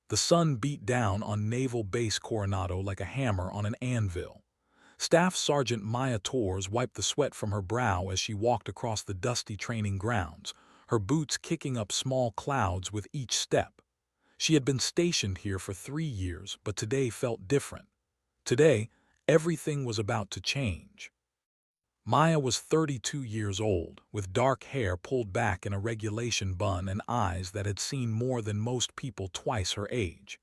The sun beat down on Naval Base Coronado like a hammer on an anvil. Staff Sergeant Maya Torres wiped the sweat from her brow as she walked across the dusty training grounds, her boots kicking up small clouds with each step. She had been stationed here for 3 years, but today felt different. Today, everything was about to change. Maya was 32 years old, with dark hair pulled back in a regulation bun and eyes that had seen more than most people twice her age.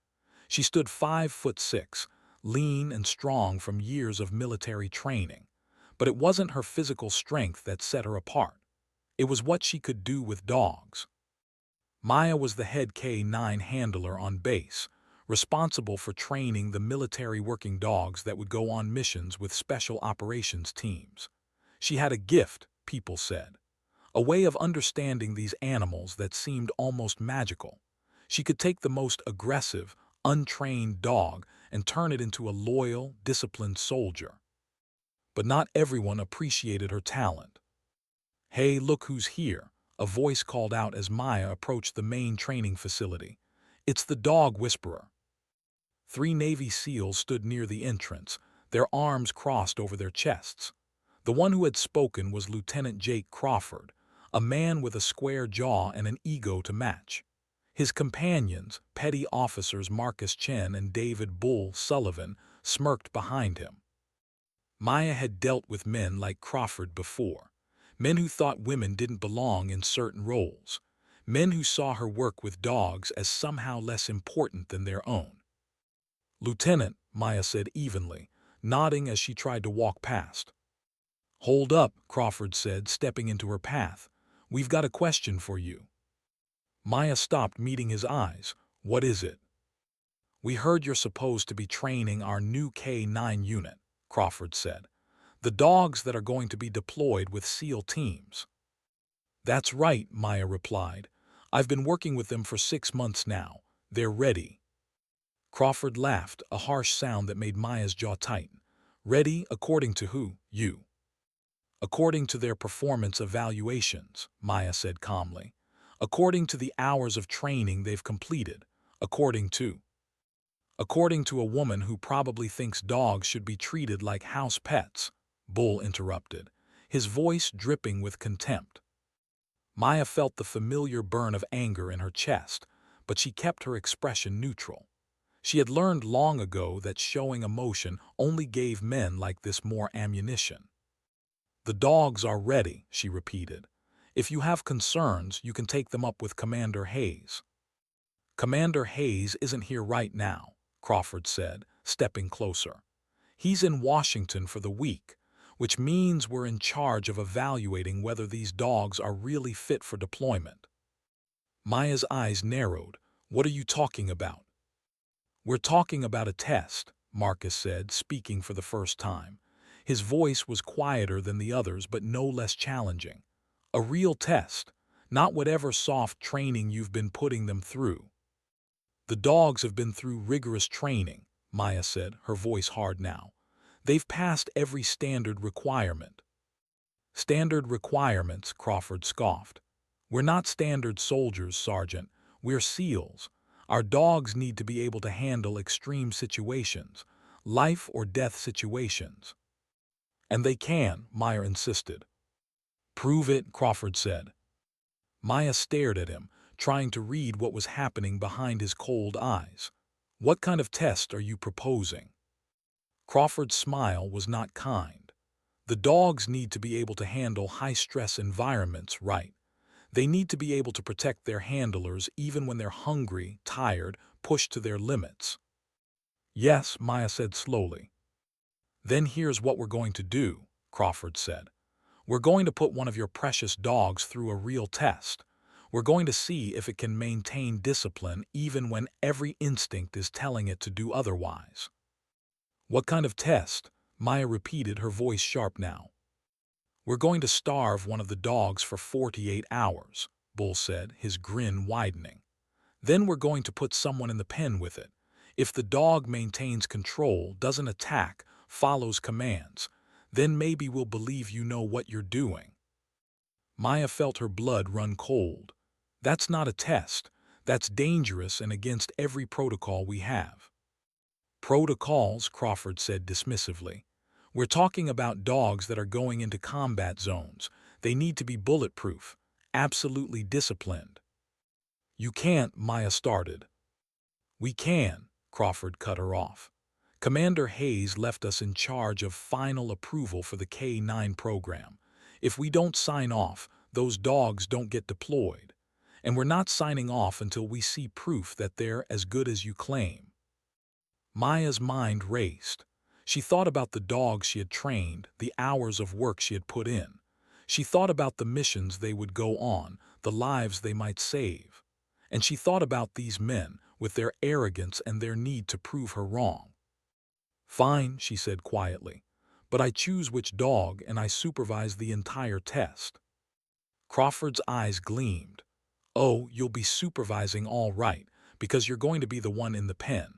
She stood 5'6", lean and strong from years of military training. But it wasn't her physical strength that set her apart. It was what she could do with dogs. Maya was the head K-9 handler on base, responsible for training the military working dogs that would go on missions with special operations teams. She had a gift, people said, a way of understanding these animals that seemed almost magical. She could take the most aggressive, untrained dog and turn it into a loyal, disciplined soldier. But not everyone appreciated her talent. "Hey, look who's here," a voice called out as Maya approached the main training facility. "It's the Dog Whisperer." 3 Navy SEALs stood near the entrance, their arms crossed over their chests. The one who had spoken was Lieutenant Jake Crawford, a man with a square jaw and an ego to match. His companions, petty officers Marcus Chen and David Bull Sullivan, smirked behind him. Maya had dealt with men like Crawford before, men who thought women didn't belong in certain roles, men who saw her work with dogs as somehow less important than their own. "Lieutenant," Maya said evenly, nodding as she tried to walk past. "Hold up," Crawford said, stepping into her path. "We've got a question for you." Maya stopped, meeting his eyes. "What is it?" "We heard you're supposed to be training our new K-9 unit," Crawford said. "The dogs that are going to be deployed with SEAL teams." "That's right," Maya replied. "I've been working with them for 6 months now. They're ready." Crawford laughed, a harsh sound that made Maya's jaw tighten. "Ready according to who? You." "According to their performance evaluations," Maya said calmly. "According to the hours of training they've completed. According to a woman who probably thinks dogs should be treated like house pets," Bull interrupted, his voice dripping with contempt. Maya felt the familiar burn of anger in her chest, but she kept her expression neutral. She had learned long ago that showing emotion only gave men like this more ammunition. "The dogs are ready," she repeated. "If you have concerns, you can take them up with Commander Hayes." "Commander Hayes isn't here right now," Crawford said, stepping closer. "He's in Washington for the week, which means we're in charge of evaluating whether these dogs are really fit for deployment." Maya's eyes narrowed. "What are you talking about?" "We're talking about a test," Marcus said, speaking for the first time. His voice was quieter than the others but no less challenging. "A real test, not whatever soft training you've been putting them through." "The dogs have been through rigorous training," Maya said, her voice hard now. "They've passed every standard requirement." "Standard requirements," Crawford scoffed. "We're not standard soldiers, Sergeant. We're SEALs. Our dogs need to be able to handle extreme situations, life or death situations." "And they can," Maya insisted. "Prove it," Crawford said. Maya stared at him, trying to read what was happening behind his cold eyes. "What kind of test are you proposing?" Crawford's smile was not kind. "The dogs need to be able to handle high-stress environments, right? They need to be able to protect their handlers even when they're hungry, tired, pushed to their limits." "Yes," Maya said slowly. "Then here's what we're going to do," Crawford said. "We're going to put one of your precious dogs through a real test. We're going to see if it can maintain discipline even when every instinct is telling it to do otherwise." "What kind of test?" Maya repeated, her voice sharp now. "We're going to starve one of the dogs for 48 hours, Bull said, his grin widening. "Then we're going to put someone in the pen with it. If the dog maintains control, doesn't attack, follows commands, then maybe we'll believe you know what you're doing." Maya felt her blood run cold. "That's not a test. That's dangerous and against every protocol we have. Protocols, Crawford said dismissively. We're talking about dogs that are going into combat zones. They need to be bulletproof, absolutely disciplined. You can't, Maya started. We can, Crawford cut her off. Commander Hayes left us in charge of final approval for the K-9 program. If we don't sign off, those dogs don't get deployed. And we're not signing off until we see proof that they're as good as you claim. Maya's mind raced. She thought about the dogs she had trained, the hours of work she had put in. She thought about the missions they would go on, the lives they might save. And she thought about these men, with their arrogance and their need to prove her wrong. Fine, she said quietly, but I choose which dog and I supervise the entire test. Crawford's eyes gleamed. Oh, you'll be supervising all right, because you're going to be the one in the pen.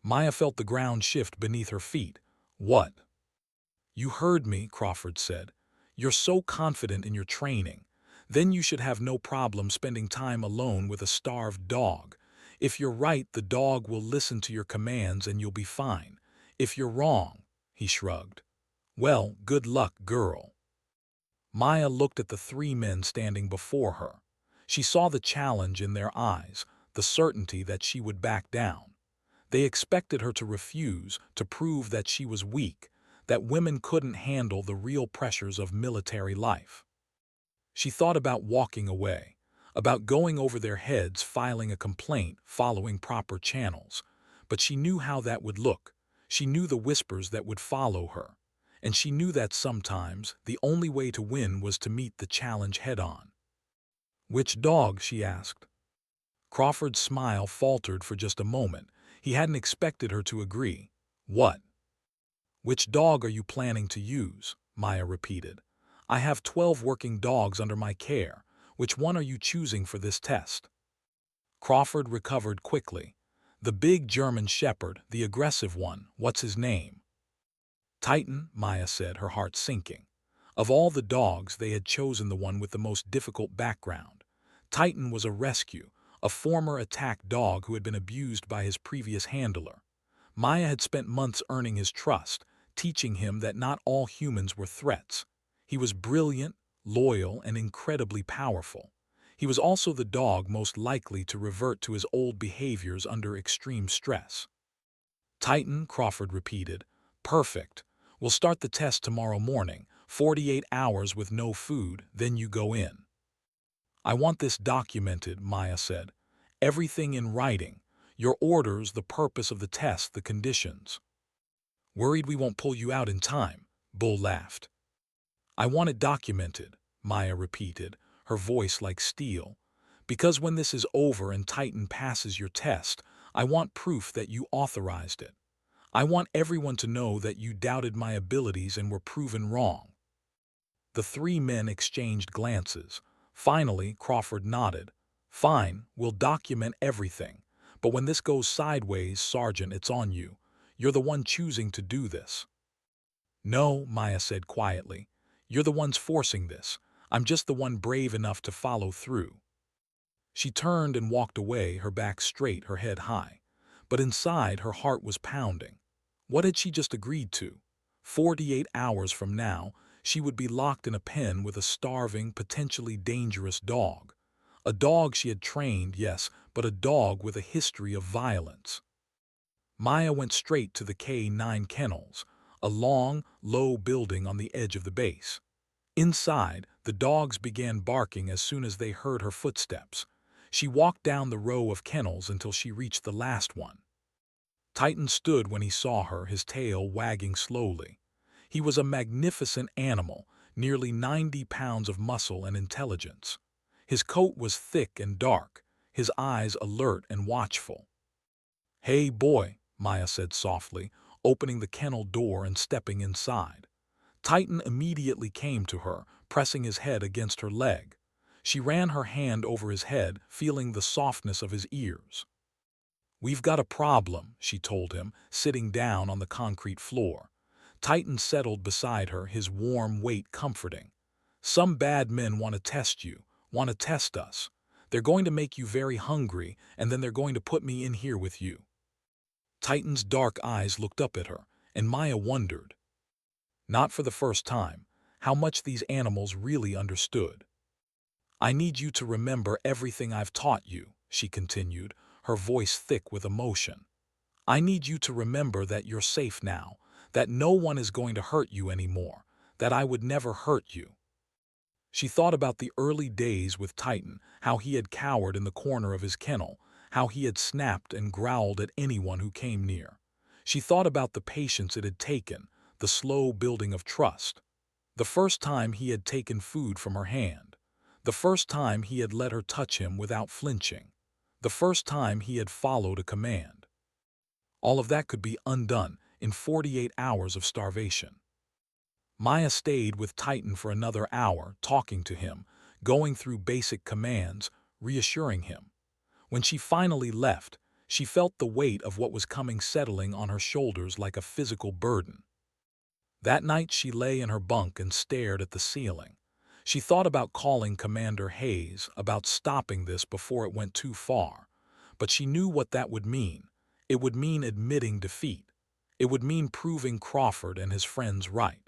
Maya felt the ground shift beneath her feet. What? You heard me, Crawford said. You're so confident in your training. Then you should have no problem spending time alone with a starved dog. If you're right, the dog will listen to your commands and you'll be fine. If you're wrong, he shrugged. Well, good luck, girl. Maya looked at the three men standing before her. She saw the challenge in their eyes, the certainty that she would back down. They expected her to refuse, to prove that she was weak, that women couldn't handle the real pressures of military life. She thought about walking away, about going over their heads, filing a complaint, following proper channels. But she knew how that would look. She knew the whispers that would follow her. And she knew that sometimes the only way to win was to meet the challenge head-on. Which dog? She asked. Crawford's smile faltered for just a moment. He hadn't expected her to agree. What? Which dog are you planning to use? Maya repeated. I have 12 working dogs under my care. Which one are you choosing for this test? Crawford recovered quickly. The big German shepherd, the aggressive one, what's his name? Titan, Maya said, her heart sinking. Of all the dogs, they had chosen the one with the most difficult background. Titan was a rescue, a former attack dog who had been abused by his previous handler. Maya had spent months earning his trust, teaching him that not all humans were threats. He was brilliant, loyal, and incredibly powerful. He was also the dog most likely to revert to his old behaviors under extreme stress. Titan, Crawford repeated. Perfect. We'll start the test tomorrow morning, 48 hours with no food, then you go in. I want this documented, Maya said. Everything in writing. Your orders, the purpose of the test, the conditions. Worried we won't pull you out in time, Bull laughed. I want it documented, Maya repeated, her voice like steel. Because when this is over and Titan passes your test, I want proof that you authorized it. I want everyone to know that you doubted my abilities and were proven wrong. The three men exchanged glances. Finally, Crawford nodded. Fine, we'll document everything. But when this goes sideways, Sergeant, it's on you. You're the one choosing to do this. No, Maya said quietly. You're the ones forcing this. I'm just the one brave enough to follow through. She turned and walked away, her back straight, her head high. But inside, her heart was pounding. What had she just agreed to? 48 hours from now, she would be locked in a pen with a starving, potentially dangerous dog. A dog she had trained, yes, but a dog with a history of violence. Maya went straight to the K-9 kennels, a long, low building on the edge of the base. Inside, the dogs began barking as soon as they heard her footsteps. She walked down the row of kennels until she reached the last one. Titan stood when he saw her, his tail wagging slowly. He was a magnificent animal, nearly 90 pounds of muscle and intelligence. His coat was thick and dark, his eyes alert and watchful. Hey, boy, Maya said softly, opening the kennel door and stepping inside. Titan immediately came to her, pressing his head against her leg. She ran her hand over his head, feeling the softness of his ears. We've got a problem, she told him, sitting down on the concrete floor. Titan settled beside her, his warm weight comforting. Some bad men want to test you, want to test us. They're going to make you very hungry, and then they're going to put me in here with you." Titan's dark eyes looked up at her, and Maya wondered, not for the first time, how much these animals really understood. "I need you to remember everything I've taught you," she continued, her voice thick with emotion. "I need you to remember that you're safe now, that no one is going to hurt you anymore, that I would never hurt you." She thought about the early days with Titan, how he had cowered in the corner of his kennel, how he had snapped and growled at anyone who came near. She thought about the patience it had taken, the slow building of trust. The first time he had taken food from her hand. The first time he had let her touch him without flinching. The first time he had followed a command. All of that could be undone in 48 hours of starvation. Maya stayed with Titan for another hour, talking to him, going through basic commands, reassuring him. When she finally left, she felt the weight of what was coming settling on her shoulders like a physical burden. That night she lay in her bunk and stared at the ceiling. She thought about calling Commander Hayes, about stopping this before it went too far. But she knew what that would mean. It would mean admitting defeat. It would mean proving Crawford and his friends right.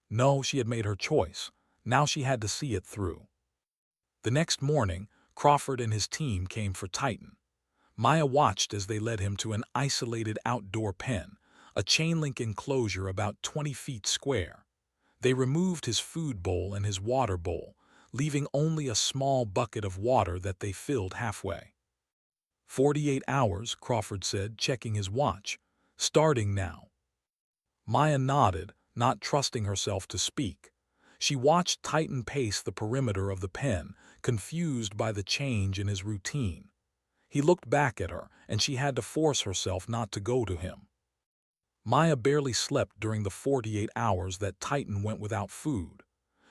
No, she had made her choice. Now she had to see it through. The next morning, Crawford and his team came for Titan. Maya watched as they led him to an isolated outdoor pen, a chain-link enclosure about 20 feet square. They removed his food bowl and his water bowl, leaving only a small bucket of water that they filled halfway. 48 hours, Crawford said, checking his watch. "Starting now." Maya nodded, not trusting herself to speak. She watched Titan pace the perimeter of the pen, confused by the change in his routine. He looked back at her, and she had to force herself not to go to him. Maya barely slept during the 48 hours that Titan went without food.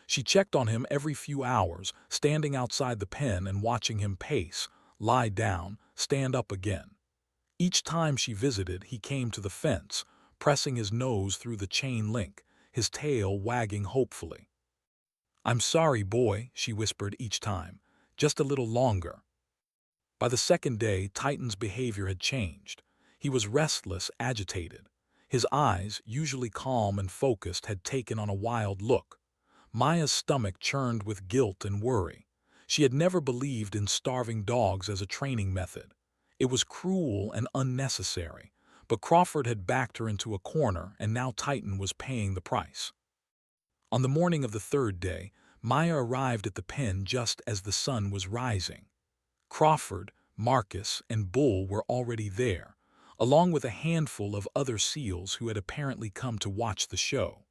She checked on him every few hours, standing outside the pen and watching him pace, lie down, stand up again. Each time she visited, he came to the fence, pressing his nose through the chain link, his tail wagging hopefully. "I'm sorry, boy," she whispered each time. "Just a little longer." By the second day, Titan's behavior had changed. He was restless, agitated. His eyes, usually calm and focused, had taken on a wild look. Maya's stomach churned with guilt and worry. She had never believed in starving dogs as a training method. It was cruel and unnecessary. But Crawford had backed her into a corner, and now Titan was paying the price. On the morning of the third day, Maya arrived at the pen just as the sun was rising. Crawford, Marcus, and Bull were already there, along with a handful of other SEALs who had apparently come to watch the show.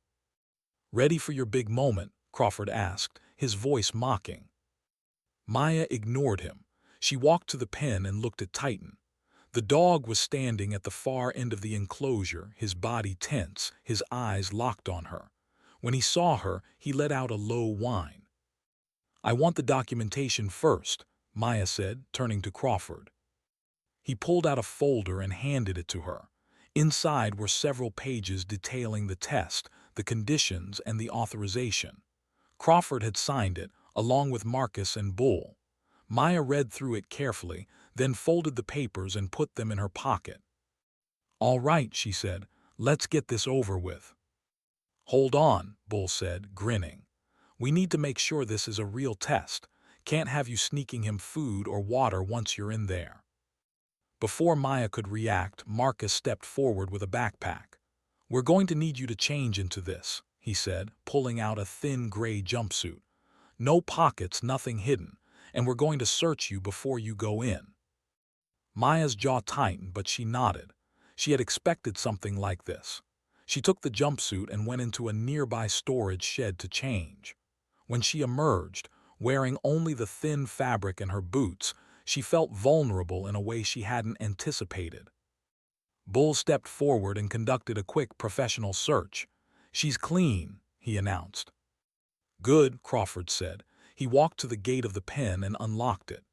"Ready for your big moment?" Crawford asked, his voice mocking. Maya ignored him. She walked to the pen and looked at Titan. The dog was standing at the far end of the enclosure, his body tense, his eyes locked on her. When he saw her, he let out a low whine. "I want the documentation first," Maya said, turning to Crawford. He pulled out a folder and handed it to her. Inside were several pages detailing the test, the conditions, and the authorization. Crawford had signed it, along with Marcus and Bull. Maya read through it carefully, then folded the papers and put them in her pocket. "All right," she said, "let's get this over with." "Hold on," Bull said, grinning. "We need to make sure this is a real test. Can't have you sneaking him food or water once you're in there." Before Maya could react, Marcus stepped forward with a backpack. "We're going to need you to change into this," he said, pulling out a thin gray jumpsuit. "No pockets, nothing hidden, and we're going to search you before you go in." Maya's jaw tightened, but she nodded. She had expected something like this. She took the jumpsuit and went into a nearby storage shed to change. When she emerged, wearing only the thin fabric and her boots, she felt vulnerable in a way she hadn't anticipated. Bull stepped forward and conducted a quick professional search. "She's clean," he announced. "Good," Crawford said. He walked to the gate of the pen and unlocked it.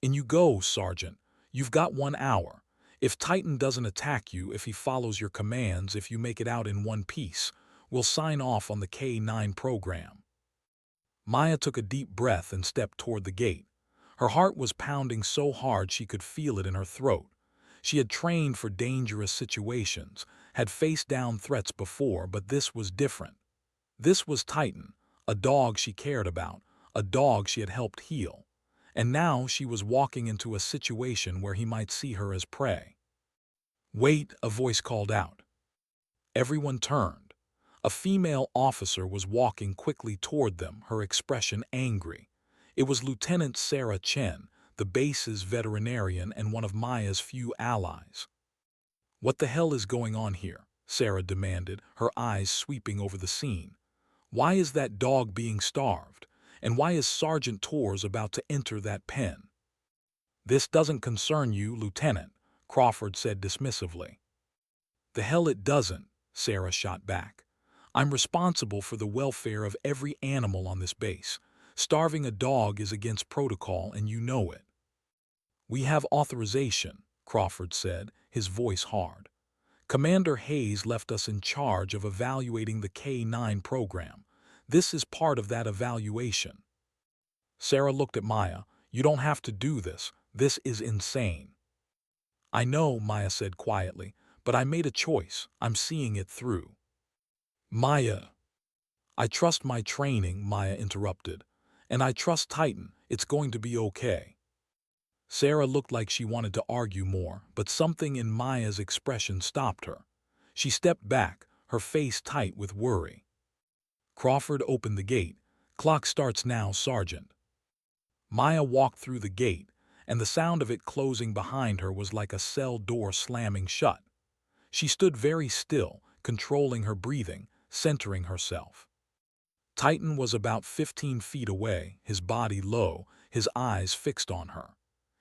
"In you go, Sergeant. You've got 1 hour. If Titan doesn't attack you, if he follows your commands, if you make it out in one piece, we'll sign off on the K-9 program." Maya took a deep breath and stepped toward the gate. Her heart was pounding so hard she could feel it in her throat. She had trained for dangerous situations, had faced down threats before, but this was different. This was Titan, a dog she cared about, a dog she had helped heal. And now she was walking into a situation where he might see her as prey. "Wait," a voice called out. Everyone turned. A female officer was walking quickly toward them, her expression angry. It was Lieutenant Sarah Chen, the base's veterinarian and one of Maya's few allies. "What the hell is going on here?" Sarah demanded, her eyes sweeping over the scene. "Why is that dog being starved? And why is Sergeant Torres about to enter that pen?" "This doesn't concern you, Lieutenant," Crawford said dismissively. "The hell it doesn't," Sarah shot back. "I'm responsible for the welfare of every animal on this base. Starving a dog is against protocol, and you know it." "We have authorization," Crawford said, his voice hard. "Commander Hayes left us in charge of evaluating the K-9 program. This is part of that evaluation." Sarah looked at Maya. "You don't have to do this. This is insane." "I know," Maya said quietly, "but I made a choice. I'm seeing it through." "Maya." "I trust my training," Maya interrupted. "And I trust Titan. It's going to be okay." Sarah looked like she wanted to argue more, but something in Maya's expression stopped her. She stepped back, her face tight with worry. Crawford opened the gate. "Clock starts now, Sergeant." Maya walked through the gate, and the sound of it closing behind her was like a cell door slamming shut. She stood very still, controlling her breathing, centering herself. Titan was about 15 feet away, his body low, his eyes fixed on her.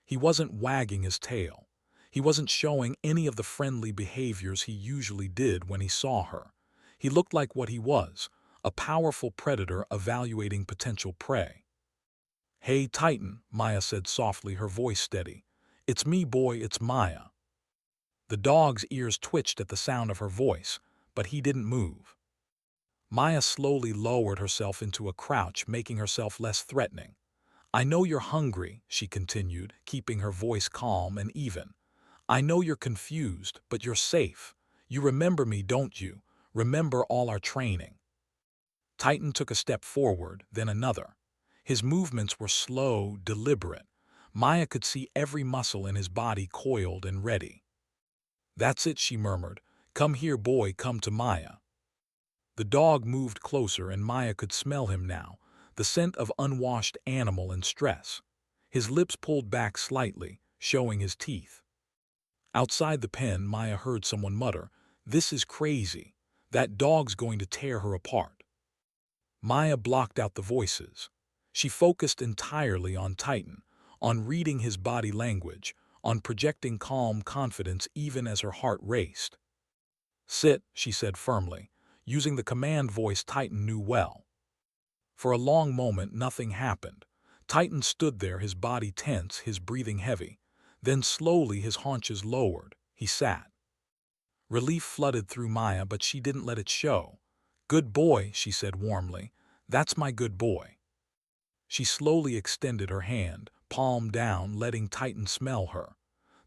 He wasn't wagging his tail. He wasn't showing any of the friendly behaviors he usually did when he saw her. He looked like what he was, a powerful predator evaluating potential prey. "Hey, Titan," Maya said softly, her voice steady. "It's me, boy, it's Maya." The dog's ears twitched at the sound of her voice, but he didn't move. Maya slowly lowered herself into a crouch, making herself less threatening. "I know you're hungry," she continued, keeping her voice calm and even. "I know you're confused, but you're safe. You remember me, don't you? Remember all our training." Titan took a step forward, then another. His movements were slow, deliberate. Maya could see every muscle in his body coiled and ready. "That's it," she murmured. "Come here, boy, come to Maya." The dog moved closer, and Maya could smell him now, the scent of unwashed animal and stress. His lips pulled back slightly, showing his teeth. Outside the pen, Maya heard someone mutter, "This is crazy. That dog's going to tear her apart." Maya blocked out the voices. She focused entirely on Titan, on reading his body language, on projecting calm confidence even as her heart raced. "Sit," she said firmly, using the command voice Titan knew well. For a long moment, nothing happened. Titan stood there, his body tense, his breathing heavy. Then slowly his haunches lowered. He sat. Relief flooded through Maya, but she didn't let it show. "Good boy," she said warmly. "That's my good boy." She slowly extended her hand, palm down, letting Titan smell her.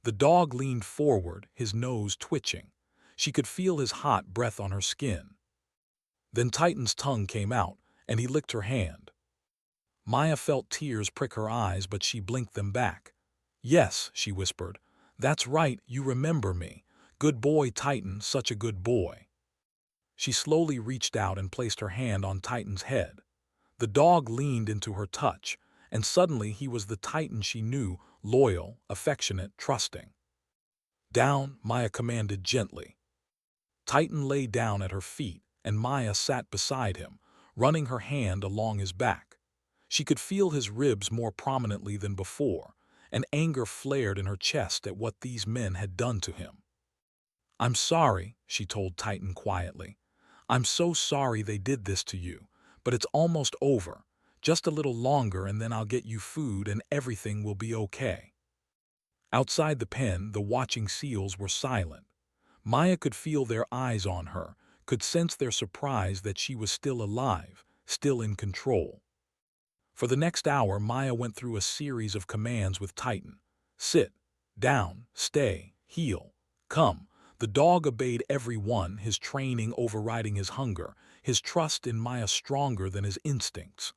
The dog leaned forward, his nose twitching. She could feel his hot breath on her skin. Then Titan's tongue came out, and he licked her hand. Maya felt tears prick her eyes, but she blinked them back. "Yes," she whispered. "That's right, you remember me. Good boy, Titan, such a good boy." She slowly reached out and placed her hand on Titan's head. The dog leaned into her touch, and suddenly he was the Titan she knew, loyal, affectionate, trusting. "Down," Maya commanded gently. Titan lay down at her feet, and Maya sat beside him, running her hand along his back. She could feel his ribs more prominently than before, and anger flared in her chest at what these men had done to him. "I'm sorry," she told Titan quietly. "I'm so sorry they did this to you, but it's almost over. Just a little longer and then I'll get you food and everything will be okay." Outside the pen, the watching seals were silent. Maya could feel their eyes on her, could sense their surprise that she was still alive, still in control. For the next hour, Maya went through a series of commands with Titan. Sit, down, stay, heel, come. The dog obeyed every one, his training overriding his hunger, his trust in Maya stronger than his instincts.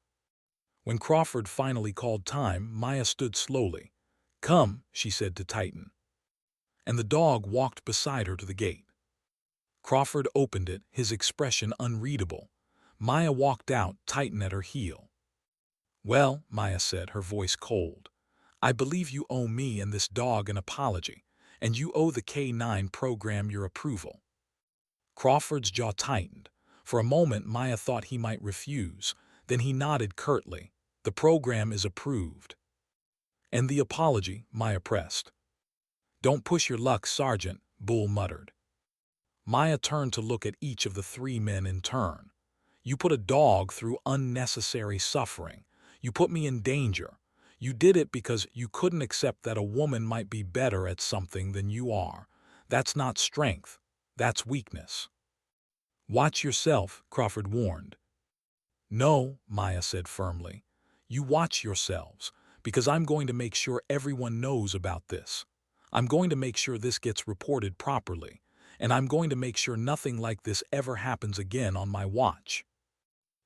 When Crawford finally called time, Maya stood slowly. Come, she said to Titan. And the dog walked beside her to the gate. Crawford opened it, his expression unreadable. Maya walked out, Titan at her heel. Well, Maya said, her voice cold. I believe you owe me and this dog an apology, and you owe the K9 program your approval. Crawford's jaw tightened. For a moment, Maya thought he might refuse. Then he nodded curtly. The program is approved. And the apology, Maya pressed. Don't push your luck, Sergeant, Bull muttered. Maya turned to look at each of the three men in turn. You put a dog through unnecessary suffering. You put me in danger. You did it because you couldn't accept that a woman might be better at something than you are. That's not strength. That's weakness. Watch yourself, Crawford warned. No, Maya said firmly. You watch yourselves, because I'm going to make sure everyone knows about this. I'm going to make sure this gets reported properly, and I'm going to make sure nothing like this ever happens again on my watch.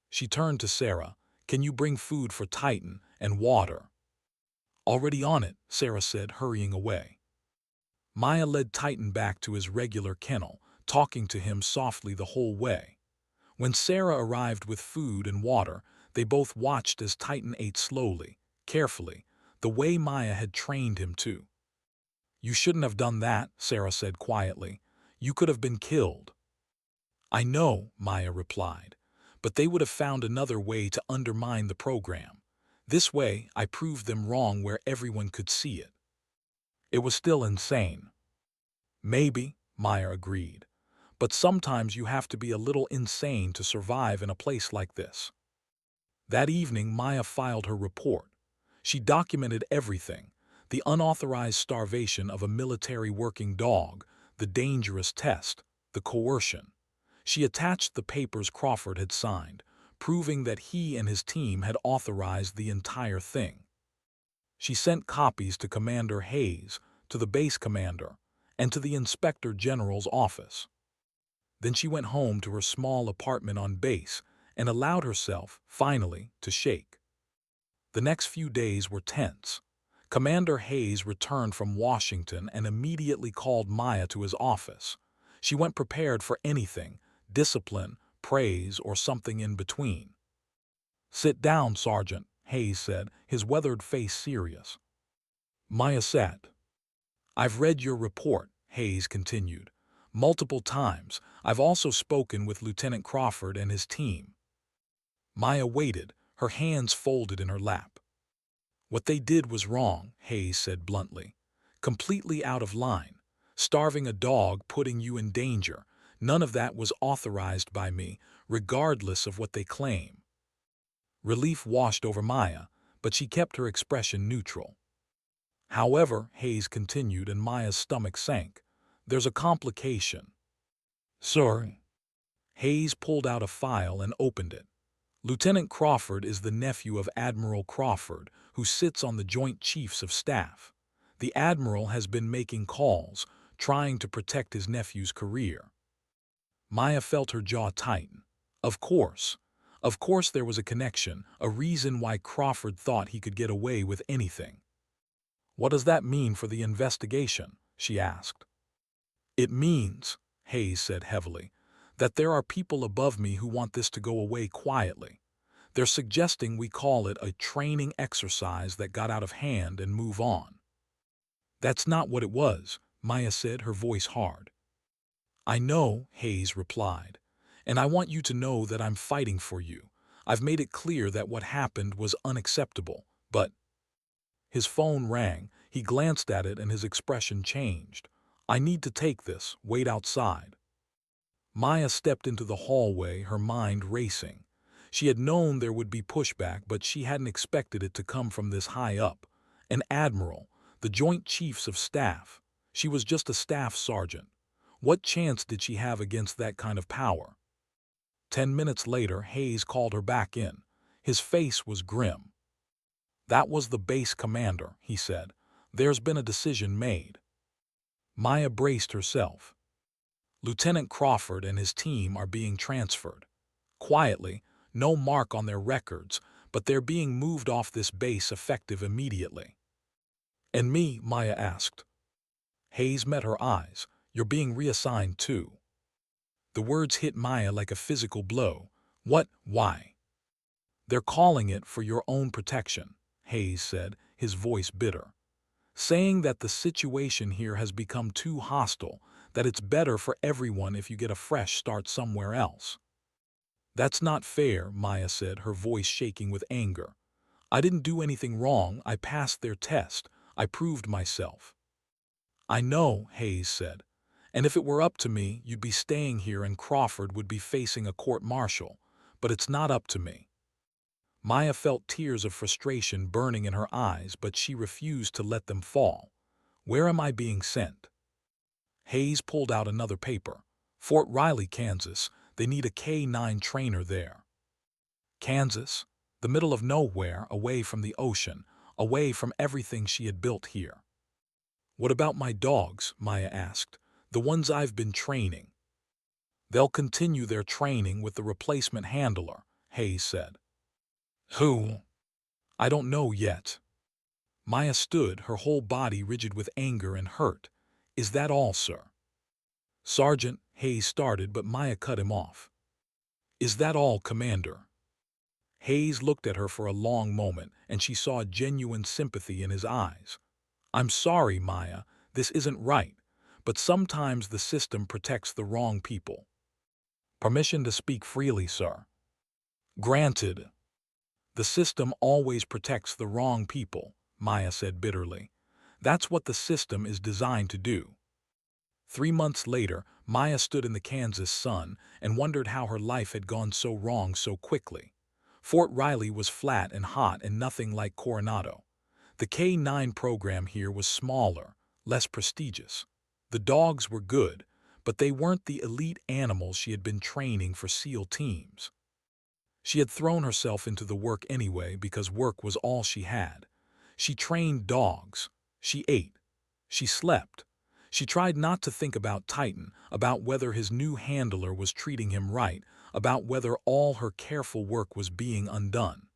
She turned to Sarah. Can you bring food for Titan and water? Already on it, Sarah said, hurrying away. Maya led Titan back to his regular kennel, talking to him softly the whole way. When Sarah arrived with food and water, they both watched as Titan ate slowly, carefully, the way Maya had trained him to. You shouldn't have done that, Sarah said quietly. You could have been killed. I know, Maya replied, but they would have found another way to undermine the program. This way, I proved them wrong where everyone could see it. It was still insane. Maybe, Maya agreed, but sometimes you have to be a little insane to survive in a place like this. That evening, Maya filed her report. She documented everything: the unauthorized starvation of a military working dog, the dangerous test, the coercion. She attached the papers Crawford had signed, proving that he and his team had authorized the entire thing. She sent copies to Commander Hayes, to the base commander, and to the Inspector General's office. Then she went home to her small apartment on base and allowed herself, finally, to shake. The next few days were tense. Commander Hayes returned from Washington and immediately called Maya to his office. She went prepared for anything: discipline, praise, or something in between. Sit down, Sergeant, Hayes said, his weathered face serious. Maya sat. I've read your report, Hayes continued. Multiple times. I've also spoken with Lieutenant Crawford and his team. Maya waited, her hands folded in her lap. What they did was wrong, Hayes said bluntly. Completely out of line. Starving a dog, putting you in danger. None of that was authorized by me, regardless of what they claim. Relief washed over Maya, but she kept her expression neutral. However, Hayes continued, and Maya's stomach sank. There's a complication. Sorry. Hayes pulled out a file and opened it. Lieutenant Crawford is the nephew of Admiral Crawford, who sits on the Joint Chiefs of Staff. The Admiral has been making calls, trying to protect his nephew's career. Maya felt her jaw tighten. Of course. Of course there was a connection, a reason why Crawford thought he could get away with anything. What does that mean for the investigation? She asked. It means, Hayes said heavily, that there are people above me who want this to go away quietly. They're suggesting we call it a training exercise that got out of hand and move on. That's not what it was, Maya said, her voice hard. I know, Hayes replied, and I want you to know that I'm fighting for you. I've made it clear that what happened was unacceptable, but... His phone rang. He glanced at it and his expression changed. I need to take this. Wait outside. Maya stepped into the hallway, her mind racing. She had known there would be pushback, but she hadn't expected it to come from this high up. An admiral, the Joint Chiefs of Staff. She was just a staff sergeant. What chance did she have against that kind of power? 10 minutes later, Hayes called her back in. His face was grim. That was the base commander, he said. There's been a decision made. Maya braced herself. Lieutenant Crawford and his team are being transferred. Quietly, no mark on their records, but they're being moved off this base effective immediately. And me, Maya asked. Hayes met her eyes. You're being reassigned too. The words hit Maya like a physical blow. What? Why? They're calling it for your own protection, Hayes said, his voice bitter. Saying that the situation here has become too hostile, that it's better for everyone if you get a fresh start somewhere else. That's not fair, Maya said, her voice shaking with anger. I didn't do anything wrong. I passed their test. I proved myself. I know, Hayes said. And if it were up to me, you'd be staying here and Crawford would be facing a court-martial. But it's not up to me. Maya felt tears of frustration burning in her eyes, but she refused to let them fall. Where am I being sent? Hayes pulled out another paper. Fort Riley, Kansas. They need a K-9 trainer there. Kansas? The middle of nowhere, away from the ocean, away from everything she had built here. What about my dogs? Maya asked. The ones I've been training. They'll continue their training with the replacement handler, Hayes said. Who? I don't know yet. Maya stood, her whole body rigid with anger and hurt. Is that all, sir? Sergeant, Hayes started, but Maya cut him off. Is that all, Commander? Hayes looked at her for a long moment, and she saw genuine sympathy in his eyes. I'm sorry, Maya, this isn't right, but sometimes the system protects the wrong people. Permission to speak freely, sir. Granted. The system always protects the wrong people, Maya said bitterly. That's what the system is designed to do. 3 months later, Maya stood in the Kansas sun and wondered how her life had gone so wrong so quickly. Fort Riley was flat and hot and nothing like Coronado. The K-9 program here was smaller, less prestigious. The dogs were good, but they weren't the elite animals she had been training for SEAL teams. She had thrown herself into the work anyway because work was all she had. She trained dogs. She ate. She slept. She tried not to think about Titan, about whether his new handler was treating him right, about whether all her careful work was being undone.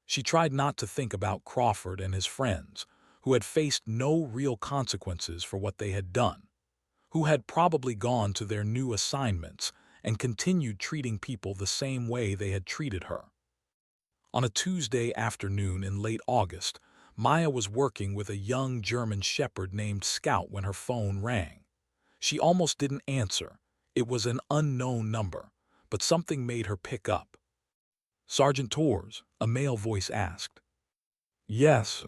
She tried not to think about Crawford and his friends, who had faced no real consequences for what they had done, who had probably gone to their new assignments and continued treating people the same way they had treated her. On a Tuesday afternoon in late August, Maya was working with a young German shepherd named Scout when her phone rang. She almost didn't answer. It was an unknown number, but something made her pick up. Sergeant Torres, a male voice asked. Yes.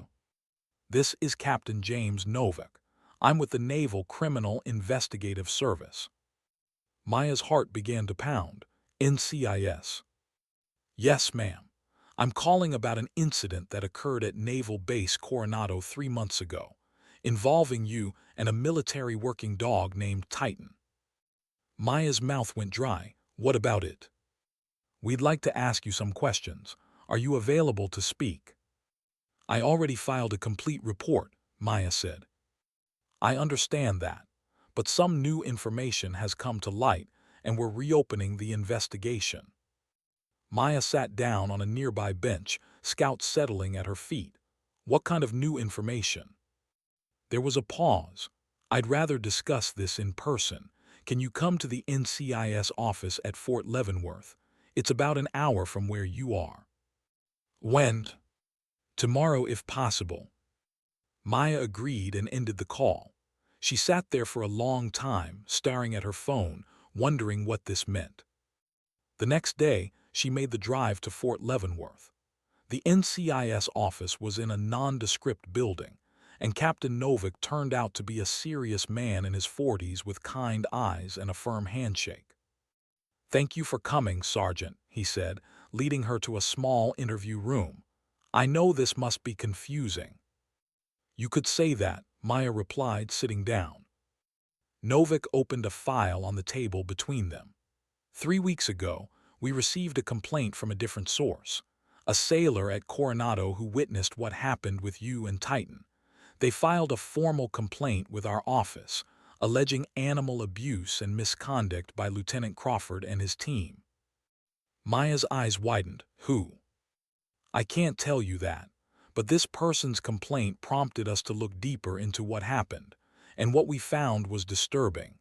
This is Captain James Novick. I'm with the Naval Criminal Investigative Service. Maya's heart began to pound. NCIS. Yes, ma'am. I'm calling about an incident that occurred at Naval Base Coronado 3 months ago, involving you and a military working dog named Titan. Maya's mouth went dry. What about it? We'd like to ask you some questions. Are you available to speak? I already filed a complete report, Maya said. I understand that, but some new information has come to light and we're reopening the investigation. Maya sat down on a nearby bench, Scout settling at her feet. What kind of new information? There was a pause. I'd rather discuss this in person. Can you come to the NCIS office at Fort Leavenworth? It's about an hour from where you are. When? Tomorrow if possible. Maya agreed and ended the call. She sat there for a long time, staring at her phone, wondering what this meant. The next day, she made the drive to Fort Leavenworth. The NCIS office was in a nondescript building, and Captain Novick turned out to be a serious man in his 40s with kind eyes and a firm handshake. Thank you for coming, Sergeant, he said, leading her to a small interview room. I know this must be confusing. You could say that, Maya replied, sitting down. Novick opened a file on the table between them. 3 weeks ago, we received a complaint from a different source. a sailor at Coronado who witnessed what happened with you and Titan. They filed a formal complaint with our office, alleging animal abuse and misconduct by Lieutenant Crawford and his team. Maya's eyes widened. Who? I can't tell you that, but this person's complaint prompted us to look deeper into what happened, and what we found was disturbing.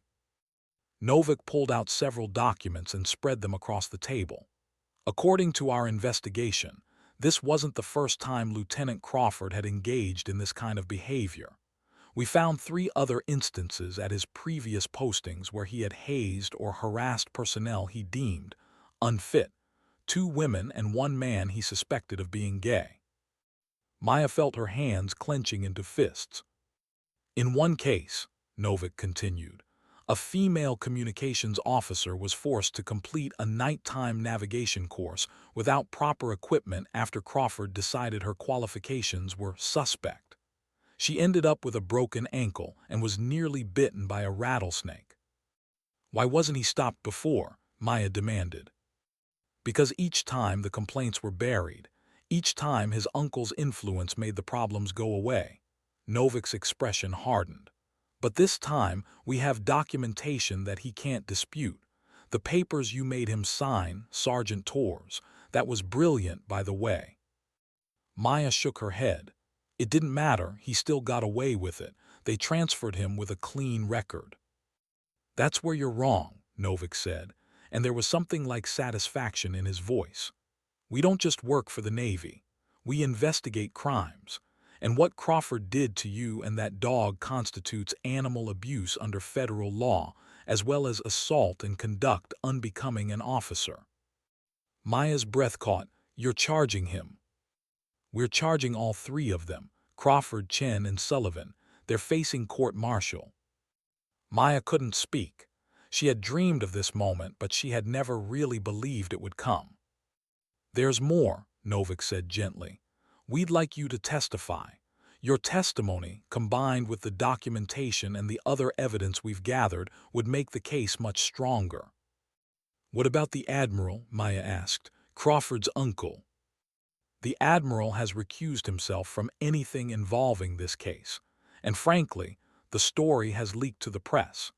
Novik pulled out several documents and spread them across the table. According to our investigation, this wasn't the first time Lieutenant Crawford had engaged in this kind of behavior. We found 3 other instances at his previous postings where he had hazed or harassed personnel he deemed unfit, 2 women and 1 man he suspected of being gay. Maya felt her hands clenching into fists. In one case, Novik continued, a female communications officer was forced to complete a nighttime navigation course without proper equipment after Crawford decided her qualifications were suspect. She ended up with a broken ankle and was nearly bitten by a rattlesnake. Why wasn't he stopped before? Maya demanded. Because each time the complaints were buried, each time his uncle's influence made the problems go away. Novik's expression hardened. But this time, we have documentation that he can't dispute. The papers you made him sign, Sergeant Torres. That was brilliant, by the way. Maya shook her head. It didn't matter, he still got away with it. They transferred him with a clean record. That's where you're wrong, Novik said, and there was something like satisfaction in his voice. We don't just work for the Navy. We investigate crimes. And what Crawford did to you and that dog constitutes animal abuse under federal law, as well as assault and conduct unbecoming an officer. Maya's breath caught. You're charging him. We're charging all 3 of them, Crawford, Chen, and Sullivan. They're facing court-martial. Maya couldn't speak. She had dreamed of this moment, but she had never really believed it would come. There's more, Novik said gently. We'd like you to testify. Your testimony, combined with the documentation and the other evidence we've gathered, would make the case much stronger. What about the Admiral? Maya asked. Crawford's uncle. The Admiral has recused himself from anything involving this case, and frankly, the story has leaked to the press.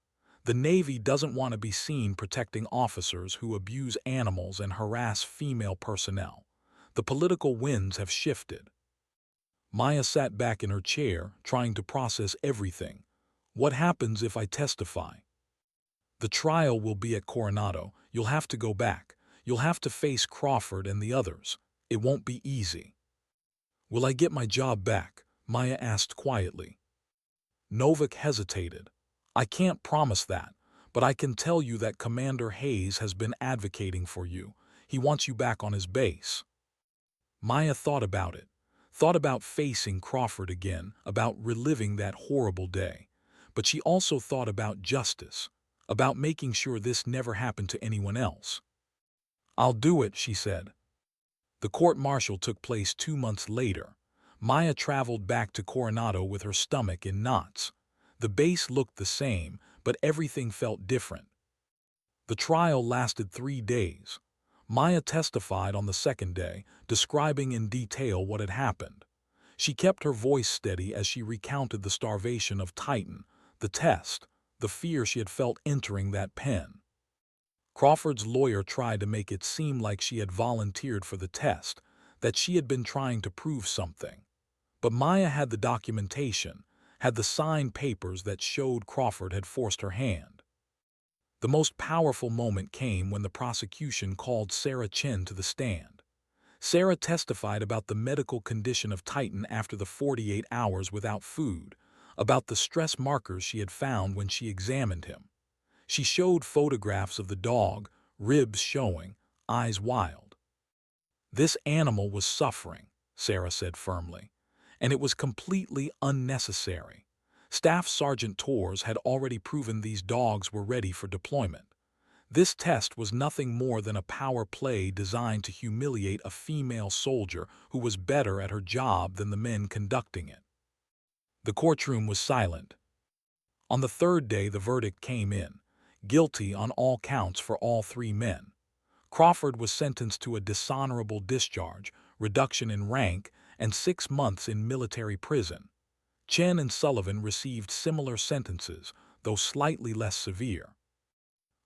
The Navy doesn't want to be seen protecting officers who abuse animals and harass female personnel. The political winds have shifted. Maya sat back in her chair, trying to process everything. What happens if I testify? The trial will be at Coronado. You'll have to go back. You'll have to face Crawford and the others. It won't be easy. Will I get my job back? Maya asked quietly. Novik hesitated. I can't promise that, but I can tell you that Commander Hayes has been advocating for you. He wants you back on his base. Maya thought about it. Thought about facing Crawford again, about reliving that horrible day. But she also thought about justice, about making sure this never happened to anyone else. I'll do it, she said. The court-martial took place 2 months later. Maya traveled back to Coronado with her stomach in knots. The base looked the same, but everything felt different. The trial lasted 3 days. Maya testified on the 2nd day, describing in detail what had happened. She kept her voice steady as she recounted the starvation of Titan, the test, the fear she had felt entering that pen. Crawford's lawyer tried to make it seem like she had volunteered for the test, that she had been trying to prove something. But Maya had the documentation, had the signed papers that showed Crawford had forced her hand. The most powerful moment came when the prosecution called Sarah Chen to the stand. Sarah testified about the medical condition of Titan after the 48 hours without food, about the stress markers she had found when she examined him. She showed photographs of the dog, ribs showing, eyes wild. This animal was suffering, Sarah said firmly, and it was completely unnecessary. Staff Sergeant Torres had already proven these dogs were ready for deployment. This test was nothing more than a power play designed to humiliate a female soldier who was better at her job than the men conducting it. The courtroom was silent. On the 3rd day, the verdict came in, guilty on all counts for all 3 men. Crawford was sentenced to a dishonorable discharge, reduction in rank, and 6 months in military prison. Chen and Sullivan received similar sentences, though slightly less severe.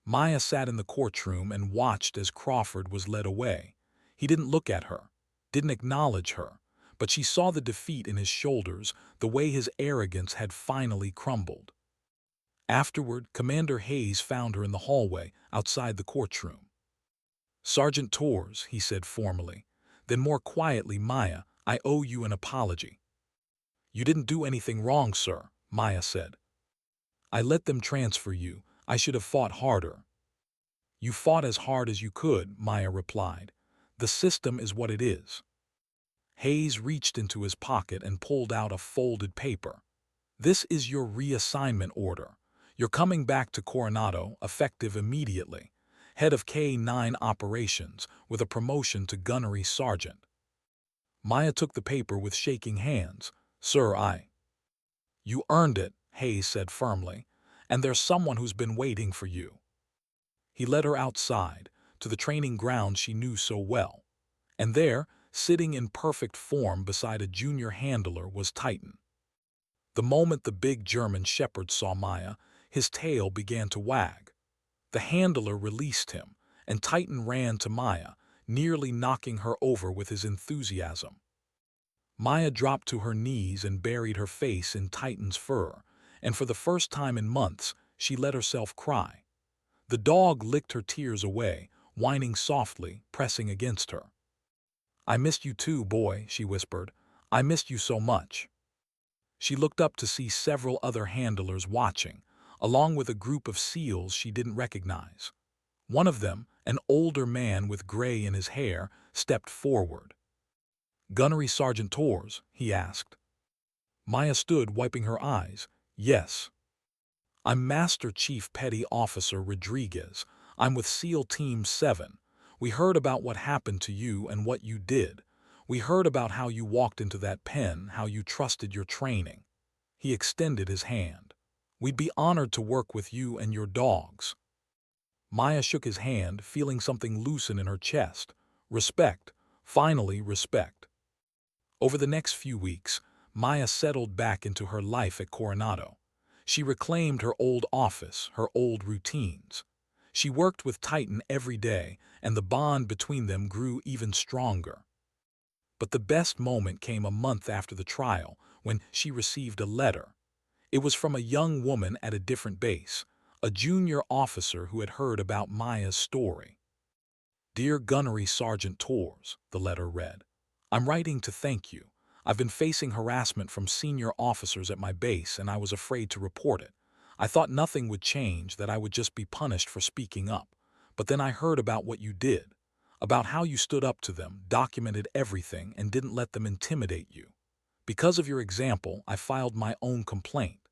Maya sat in the courtroom and watched as Crawford was led away. He didn't look at her, didn't acknowledge her, but she saw the defeat in his shoulders, the way his arrogance had finally crumbled. Afterward, Commander Hayes found her in the hallway outside the courtroom. "Sergeant Torres," he said formally. Then more quietly, "Maya, I owe you an apology." "You didn't do anything wrong, sir," Maya said. "I let them transfer you. I should have fought harder." "You fought as hard as you could," Maya replied. "The system is what it is." Hayes reached into his pocket and pulled out a folded paper. "This is your reassignment order. You're coming back to Coronado, effective immediately. Head of K-9 operations, with a promotion to gunnery sergeant." Maya took the paper with shaking hands. "Sir, You earned it," Hayes said firmly, "and there's someone who's been waiting for you." He led her outside, to the training ground she knew so well. And there, sitting in perfect form beside a junior handler, was Titan. The moment the big German shepherd saw Maya, his tail began to wag. The handler released him, and Titan ran to Maya, nearly knocking her over with his enthusiasm. Maya dropped to her knees and buried her face in Titan's fur, and for the first time in months, she let herself cry. The dog licked her tears away, whining softly, pressing against her. "I missed you too, boy," she whispered. "I missed you so much." She looked up to see several other handlers watching, along with a group of SEALs she didn't recognize. One of them, an older man with gray in his hair, stepped forward. "Gunnery Sergeant Torres?" he asked. Maya stood, wiping her eyes. "Yes." "I'm Master Chief Petty Officer Rodriguez. I'm with SEAL Team 7. We heard about what happened to you and what you did. We heard about how you walked into that pen, how you trusted your training." He extended his hand. "We'd be honored to work with you and your dogs." Maya shook his hand, feeling something loosen in her chest. Respect. Finally, respect. Over the next few weeks, Maya settled back into her life at Coronado. She reclaimed her old office, her old routines. She worked with Titan every day, and the bond between them grew even stronger. But the best moment came a month after the trial, when she received a letter. It was from a young woman at a different base, a junior officer who had heard about Maya's story. "Dear Gunnery Sergeant Torres," the letter read, "I'm writing to thank you. I've been facing harassment from senior officers at my base, and I was afraid to report it. I thought nothing would change, that I would just be punished for speaking up. But then I heard about what you did, about how you stood up to them, documented everything, and didn't let them intimidate you. Because of your example, I filed my own complaint.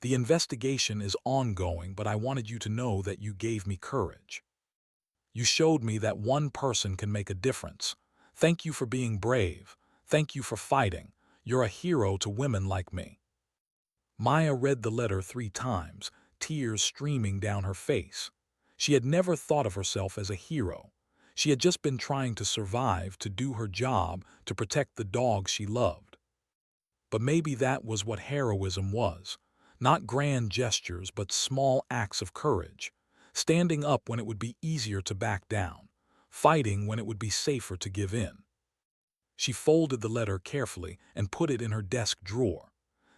The investigation is ongoing, but I wanted you to know that you gave me courage. You showed me that one person can make a difference. Thank you for being brave. Thank you for fighting. You're a hero to women like me." Maya read the letter 3 times, tears streaming down her face. She had never thought of herself as a hero. She had just been trying to survive, to do her job, to protect the dogs she loved. But maybe that was what heroism was. Not grand gestures, but small acts of courage. Standing up when it would be easier to back down. Fighting when it would be safer to give in. She folded the letter carefully and put it in her desk drawer.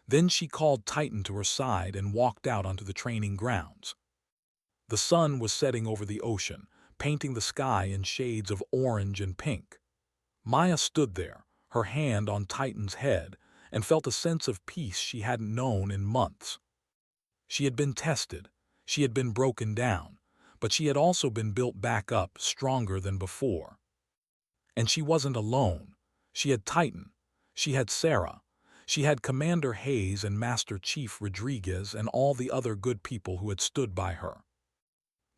Then she called Titan to her side and walked out onto the training grounds. The sun was setting over the ocean, painting the sky in shades of orange and pink. Maya stood there, her hand on Titan's head, and felt a sense of peace she hadn't known in months. She had been tested, she had been broken down, but she had also been built back up, stronger than before. And she wasn't alone. She had Titan, she had Sarah, she had Commander Hayes and Master Chief Rodriguez and all the other good people who had stood by her.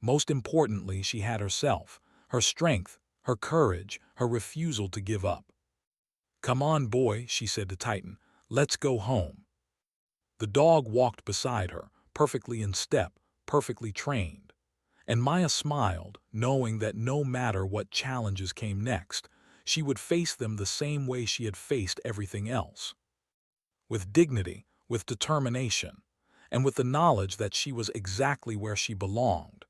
Most importantly, she had herself, her strength, her courage, her refusal to give up. "Come on, boy," she said to Titan. "Let's go home." The dog walked beside her, perfectly in step, perfectly trained. And Maya smiled, knowing that no matter what challenges came next, She would face them the same way she had faced everything else. With dignity, with determination, and with the knowledge that she was exactly where she belonged.